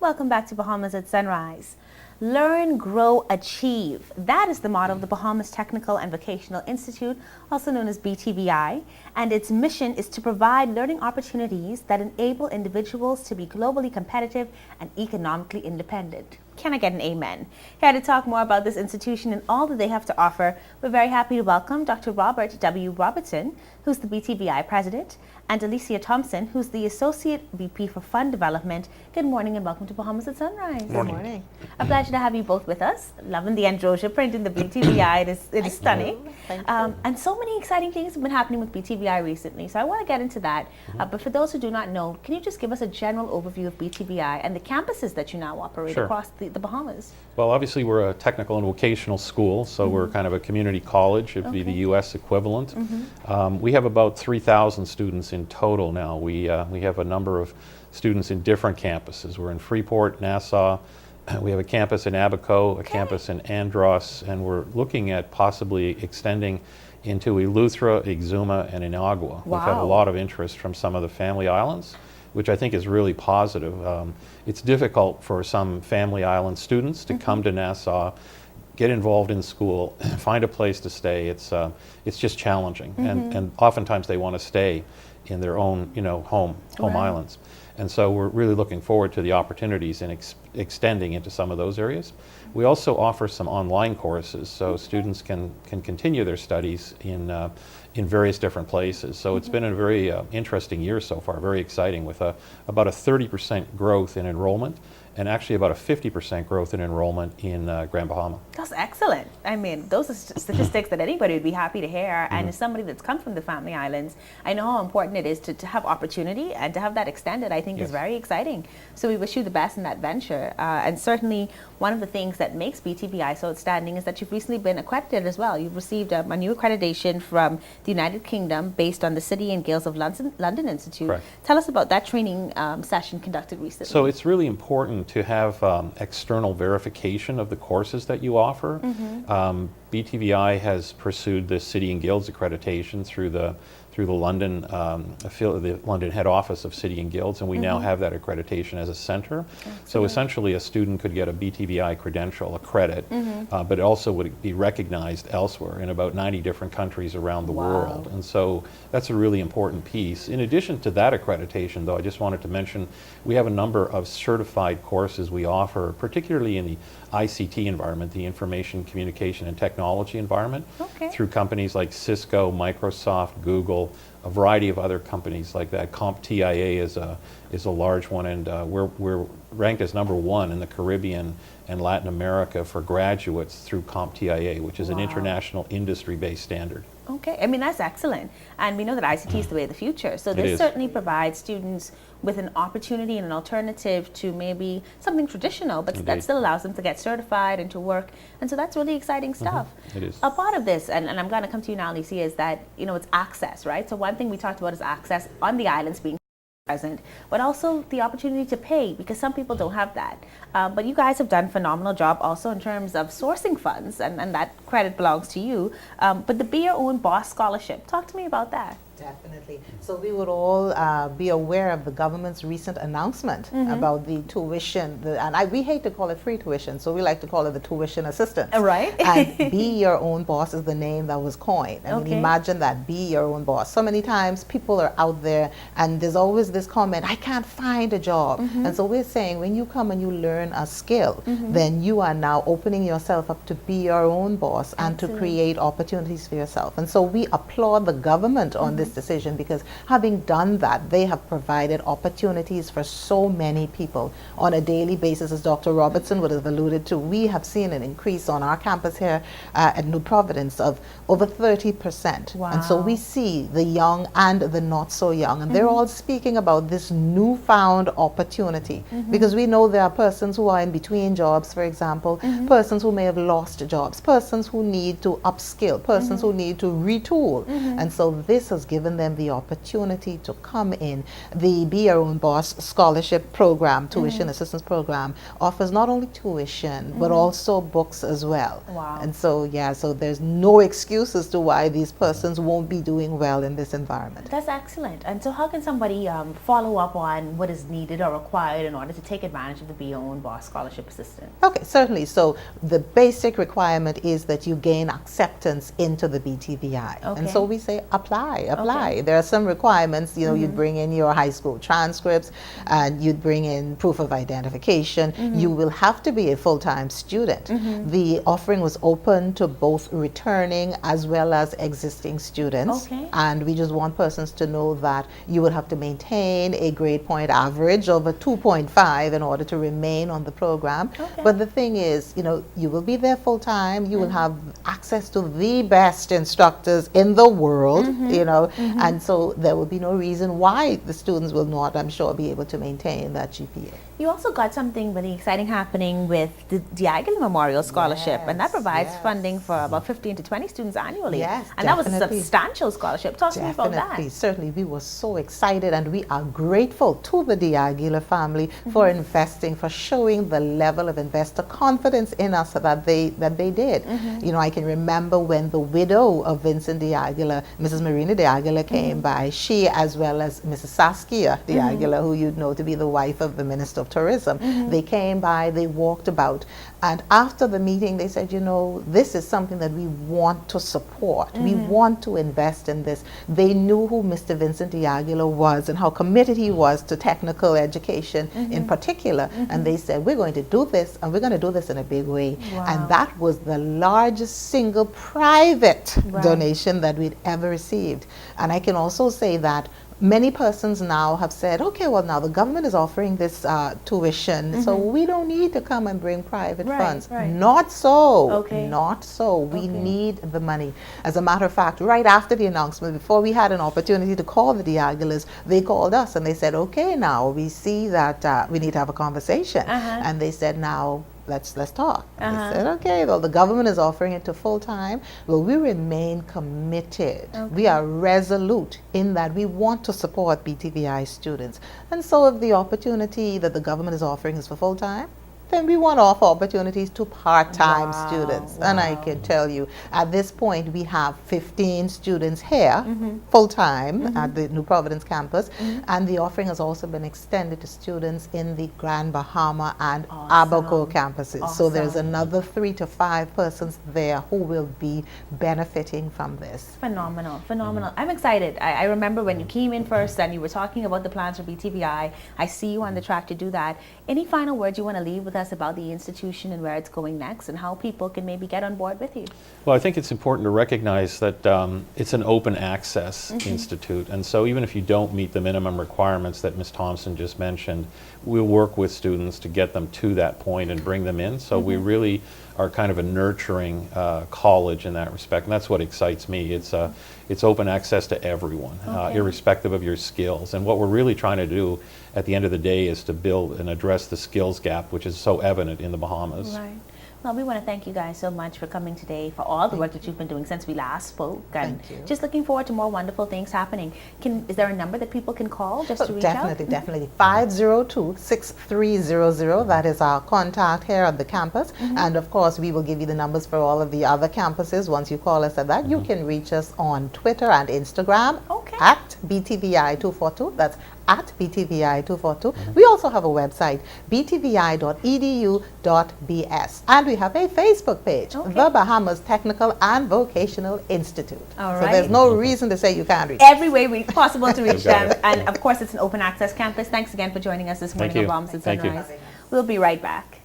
Welcome back to Bahamas at Sunrise. Learn, grow, achieve. That is the motto of the Bahamas Technical and Vocational Institute, also known as BTVI, and its mission is to provide learning opportunities that enable individuals to be globally competitive and economically independent. Can I get an amen? Here to talk more about this institution and all that they have to offer, we're very happy to welcome Dr. Robert W. Robertson, who's the BTVI president, and Alicia Thompson, who's the Associate VP for Fund Development. Good morning and welcome to Bahamas at Sunrise. Good morning. A pleasure to have you both with us. Loving the ambrosia print in the BTVI. It is stunning. Thank you. And so many exciting things have been happening with BTVI recently. So I want to get into that. But for those who do not know, can you just give us a general overview of BTVI and the campuses that you now operate across the Bahamas? Well, obviously we're a technical and vocational school, so we're kind of a community college. It'd be the U.S. equivalent. We have about 3,000 students in total now. We have a number of students in different campuses. We're in Freeport, Nassau. We have a campus in Abaco, a campus in Andros, and we're looking at possibly extending into Eleuthera, Exuma, and Inagua. We've had a lot of interest from some of the family islands, which I think is really positive. It's difficult for some family island students to come to Nassau, get involved in school, find a place to stay. It's just challenging, and oftentimes they want to stay in their own, home islands. And so we're really looking forward to the opportunities in extending into some of those areas. We also offer some online courses, so students can continue their studies in various different places. So it's been a very interesting year so far, very exciting, with about a 30% growth in enrollment, and actually about a 50% growth in enrollment in Grand Bahama. That's excellent. I mean, those are statistics that anybody would be happy to hear. And as somebody that's come from the Family Islands, I know how important it is to have opportunity, and to have that extended, I think is very exciting. So we wish you the best in that venture. And certainly one of the things that makes BTVI so outstanding is that you've recently been accredited as well. You've received a new accreditation from the United Kingdom based on the City and Guilds of London Institute. Correct. Tell us about that training session conducted recently. So it's really important to have external verification of the courses that you offer. BTVI has pursued the City and Guilds accreditation through the London the London head office of City and Guilds, and we now have that accreditation as a center. So essentially a student could get a BTVI credential, a credit, but it also would be recognized elsewhere in about 90 different countries around the world. And so that's a really important piece. In addition to that accreditation, though, I just wanted to mention we have a number of certified courses we offer, particularly in the ICT environment, the information, communication, and technology environment, through companies like Cisco, Microsoft, Google, a variety of other companies like that. CompTIA is a large one, and we're ranked as #1 in the Caribbean and Latin America for graduates through CompTIA, which is an international industry-based standard. Okay, I mean, that's excellent. And we know that ICT is the way of the future. So this certainly provides students with an opportunity and an alternative to maybe something traditional, but that still allows them to get certified and to work. And so that's really exciting stuff. It is. A part of this, and I'm going to come to you now, Alicia, is that, it's access, right? So one thing we talked about is access on the islands being present, but also the opportunity to pay, because some people don't have that. But you guys have done a phenomenal job also in terms of sourcing funds, and that credit belongs to you. But the Be Your Own Boss Scholarship, talk to me about that. Definitely. So we would all be aware of the government's recent announcement about the tuition, we hate to call it free tuition, so we like to call it the tuition assistance. Right. And Be Your Own Boss is the name that was coined. I mean, imagine that, be your own boss. So many times people are out there and there's always this comment, I can't find a job. And so we're saying when you come and you learn a skill, then you are now opening yourself up to be your own boss and to create opportunities for yourself. And so we applaud the government on this decision, because having done that, they have provided opportunities for so many people on a daily basis. As Dr. Robertson would have alluded to, we have seen an increase on our campus here at New Providence of over 30%. And so we see the young and the not so young, and they're all speaking about this newfound opportunity, because we know there are persons who are in between jobs, for example, persons who may have lost jobs, persons who need to upskill, persons who need to retool. And so this has given them the opportunity to come in. The Be Your Own Boss Scholarship Program, Tuition Assistance Program, offers not only tuition, but also books as well. Wow. And so, so there's no excuse as to why these persons won't be doing well in this environment. That's excellent. And so how can somebody follow up on what is needed or required in order to take advantage of the Be Your Own Boss Scholarship Assistance? Okay, certainly. So the basic requirement is that you gain acceptance into the BTVI. Okay. And so we say apply. Okay. There are some requirements. You know, you'd bring in your high school transcripts and you'd bring in proof of identification. You will have to be a full-time student. The offering was open to both returning as well as existing students. Okay. And we just want persons to know that you would have to maintain a grade point average of a 2.5 in order to remain on the program. Okay. But the thing is, you know, you will be there full time. You will have access to the best instructors in the world, you know, and so there will be no reason why the students will not, I'm sure, be able to maintain that GPA. You also got something really exciting happening with the Diaghilev Memorial Scholarship, and that provides funding for about 15 to 20 students annually. Yes, and that was a definitely. substantial scholarship. Talk to me about Definitely, that. certainly. We were so excited and we are grateful to the Diaghilev family for investing, for showing the level of investor confidence in us that they did. You know, I can remember when the widow of Vincent Diaghilev, Mrs. Marina Diaghilev, came by. She, as well as Mrs. Saskia Diaghilev, who you'd know to be the wife of the Minister of Tourism, they came by, they walked about, and after the meeting they said, you know, this is something that we want to support. We want to invest in this. They knew who Mr. Vincent Diaghilev was and how committed he was to technical education in particular, and they said, we're going to do this, and we're going to do this in a big way. Wow. And that was the largest single private donation that we'd ever received. And I can also say that many persons now have said, okay, well, now the government is offering this tuition, so we don't need to come and bring private funds. Not so. Okay. Not so. We need the money. As a matter of fact, right after the announcement, before we had an opportunity to call the Diaghilevs, they called us and they said, okay, now we see that we need to have a conversation. And they said, now, let's talk. I said, okay, well, the government is offering it to full time. Well, we remain committed. We are resolute in that we want to support BTVI students. And so if the opportunity that the government is offering is for full time, then we want to offer opportunities to part-time students. And I can tell you, at this point, we have 15 students here, full-time, at the New Providence campus, and the offering has also been extended to students in the Grand Bahama and Abaco campuses. So there's another 3 to 5 persons there who will be benefiting from this. Phenomenal, phenomenal. I'm excited. I remember when you came in first and you were talking about the plans for BTVI. I see you on the track to do that. Any final words you want to leave with us about the institution and where it's going next and how people can maybe get on board with you? Well, I think it's important to recognize that it's an open access institute, and so even if you don't meet the minimum requirements that Ms. Thompson just mentioned, we'll work with students to get them to that point and bring them in. So we really are kind of a nurturing college in that respect, and that's what excites me. It's open access to everyone, irrespective of your skills. And what we're really trying to do at the end of the day is to build and address the skills gap, which is so evident in the Bahamas. Right. Well, we want to thank you guys so much for coming today, for all the work that you've been doing since we last spoke. And just looking forward to more wonderful things happening. Is there a number that people can call just to reach out? Definitely. 502-6300. That is our contact here at the campus. And of course, we will give you the numbers for all of the other campuses. Once you call us at that, you can reach us on Twitter and Instagram at BTVI242. That's at BTVI242. We also have a website, btvi.edu.bs. And we have a Facebook page, the Bahamas Technical and Vocational Institute. So there's no reason to say you can't reach every way possible to reach them. And of course, it's an open access campus. Thanks again for joining us this morning on Bahamas at Sunrise. We'll be right back.